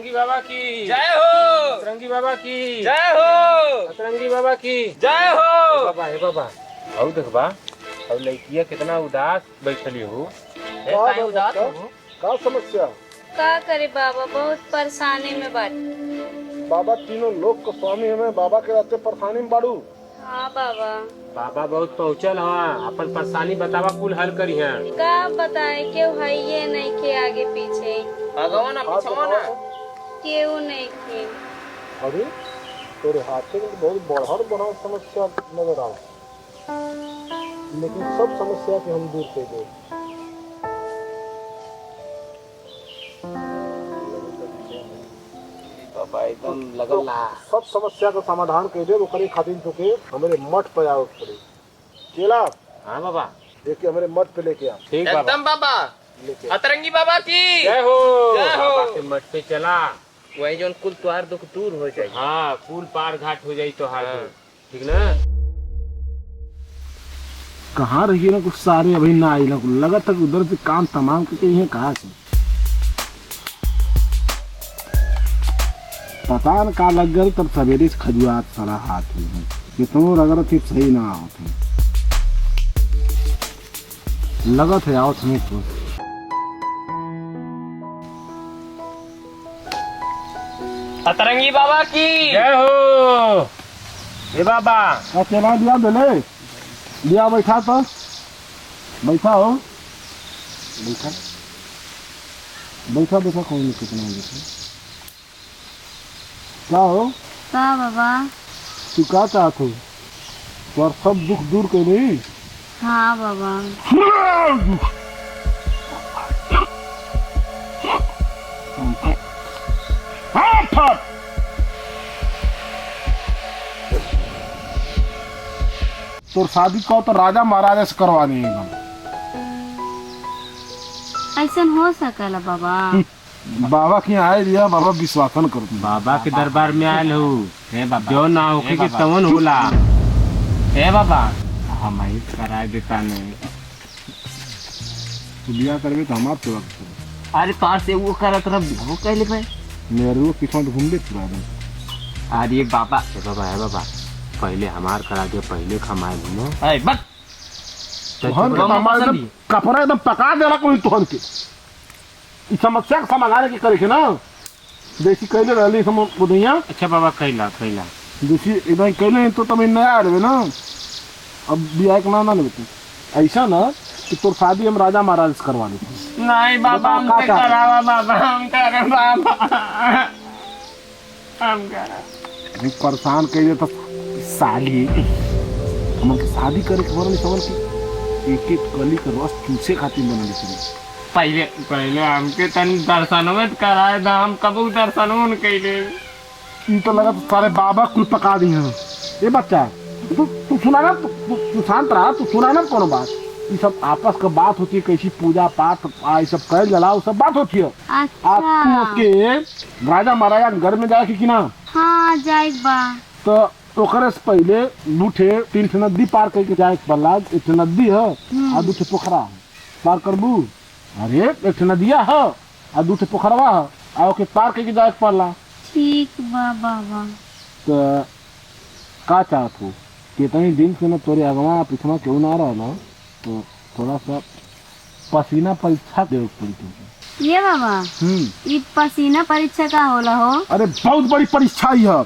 अतरंगी बाबा की जय हो। अतरंगी बाबा की जय हो। अतरंगी बाबा की जय हो। बाबा हे बाबा और देखबा और लड़किया कितना उदास बैठली हो। उदास हो का समस्या? का करे बाबा, बहुत परेशानी में बात। बाबा तीनों लोग को स्वामी हमें बाबा के रहते परेशानी में बाड़ू। हाँ बाबा, बाबा बहुत पहुँचल हवा, अपन परेशानी बतावा कुल हल करी है। का बताए, केहू है ये नहीं के आगे पीछे, भगवान पिछवाना केहू नहीं के। अरे तेरे हाथ में बहुत बढ़हर बड़ा समस्या नजर आ, लेकिन सब समस्या के हम दूर कर दे। बाबा एकदम लगल ना सब समस्या का समाधान कर दे। करे खातिर चुके हमारे मठ पे आओ पड़े। चेला हाँ बाबा देखिए हमारे मठ पे लेके आ। ठीक बाबा एकदम बाबा। लेके अतरंगी बाबा की जय हो। जय हो। बाबा के मठ पे चला, वही जो कुल त्योहार दुख दूर हो जाए। हाँ कुल पार घाट हो जाई तो हाथ हाँ। ठीक ना। कहाँ रहिए ना कुछ सारे अभी ना आई ना लगा तक उधर से काम तमाम करके ये कहा से पता न का लग गई। तब सवेरे से खजुआत सारा हाथ में कितनों रगड़ थी सही ना होते लगत है आओ तुम्हें तो। अतरंगी बाबा की जय हो। हे बाबा चला दिया बेले लिया बैठा तो बैठा हो बैठा बैठा बैठा कोई नहीं कितना बैठा क्या हो का बाबा? तू क्या चाहत हो और सब दुख दूर कर रही। हाँ बाबा। तो शादी को तो राजा महाराजा से करवानी है एकदम। ऐसा हो सकला बाबा? बाबा के यहाँ आए दिया बाबा विश्वासन कर बाबा के दरबार में आयल हो। हे बाबा जो ना होके के तवन होला। हे बाबा हम ही कराए देता नहीं। तू बिया करबे तो हमार सेवा कर। अरे पार से वो करत रह वो कहले भाई मेरे किस्मत घूम दे पूरा दिन। अरे बाबा हे बाबा पहले हमार करा के पहले खमाए घूमो। अरे बस तुहन के हमारे एकदम कपड़ा एकदम पका देला कोई तुहन के। इस समस्या का समाधान के करे के ना देसी कहले रहली हम बुधिया। अच्छा बाबा कैला देसी इधर कहले तो तब नया आवे ना। अब बिया के ना लेते ऐसा ना कि तोर शादी हम राजा महाराज से करवा लेते। नहीं बाबा हम का चाहते? करावा बाबा हम करे बाबा हम करा परेशान कर दे तो साली हम शादी करे के बरन समझ के एक एक कली के रस चूसे खातिर बना लेते। पहले हमके तन दर्शन में कराए दा हम कबू दर्शन में कैले। ई तो लगा तो सारे बाबा कुल पका दी हैं। ये बच्चा तू सुना ना तू शांत रहा। तू सुना ना कोनो बात। ये सब आपस का बात होती है कैसी पूजा पाठ ये सब कर जलाओ सब बात होती है। आपको के राजा महाराजा घर में जाके कि ना। हाँ जाए बा। तो ओकरे से पहले दूठे 3 ठे नदी पार करके जाए पड़ला। एक ठे नदी है और 2 ठे पोखरा है पार करबू। अरे एक ठे नदिया है और 2 ठे पोखरवा है और ओके पार करके जाए पड़ला। ठीक बा बाबा। तो का चाहत हो कितनी दिन से ना तोरे अगवा पिछवा क्यों ना रहा ना तो थोड़ा सा पसीना परीक्षा दे पड़ी तुमको। ये बाबा ये पसीना परीक्षा का होला हो? अरे बहुत बड़ी परीक्षा ही है।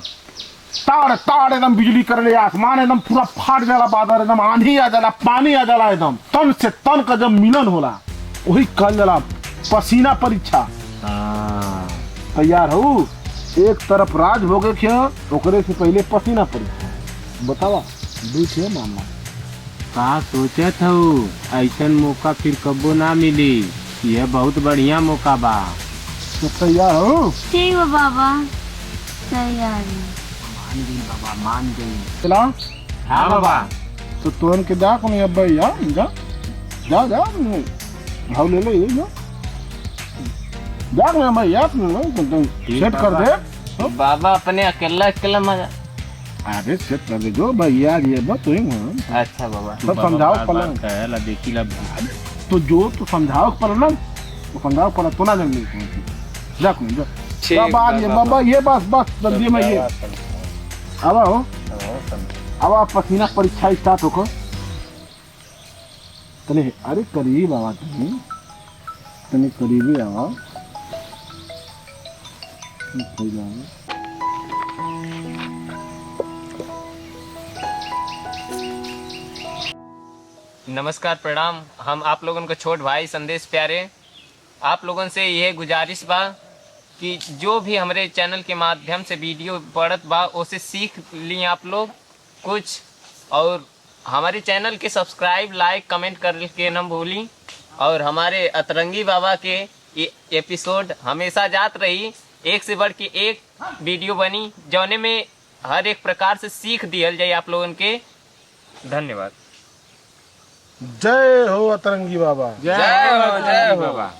ताड़ ताड़ एकदम बिजली कर ले आसमान एकदम पूरा फाट जाला बादल एकदम आंधी आ जाला पानी आ जाला एकदम तन से तन का जब मिलन होला वही कल जाला पसीना परीक्षा। तैयार हो? एक तरफ राज हो गए क्या ओकरे से पहले पसीना परीक्षा बतावा दूसरे मामला का सोचत हो ऐसा मौका फिर कबो ना मिली। यह बहुत बढ़िया मौका बा। तो तैयार हो? ठीक बा बाबा तैयार है। बाबा मान गई। चला हाँ बाबा तो तुरन के जा कौन अब भैया जा जा जा भाव ले ले जा जा मैं भैया सेट कर दे। बाबा अपने अकेला अकेला मजा। अरे सेट कर दे जो भैया ये बस तू ही अच्छा बाबा सब समझाओ पलन कहला देखी ला तो जो तू समझाओ पलन तो समझाओ पलन तो ना जल्दी जा कौन जा अब आ ये बाबा ये बस जल्दी में ये अब आओ अब आप पसीना परीक्षा स्टार्ट होकर तने अरे करीब आवा तने करीबी आवा हो जाएगा। नमस्कार प्रणाम। हम आप लोगों को छोट भाई संदेश प्यारे आप लोगों से यह गुजारिश बा कि जो भी हमारे चैनल के माध्यम से वीडियो पढ़त बा उसे सीख ली आप लोग कुछ, और हमारे चैनल के सब्सक्राइब लाइक कमेंट कर के न भूली। और हमारे अतरंगी बाबा के एपिसोड हमेशा जात रही, एक से बढ़ के एक वीडियो बनी जौने में हर एक प्रकार से सीख दियल जाए आप लोगों के। धन्यवाद। जय हो अतरंगी बाबा। जय हो बाबा।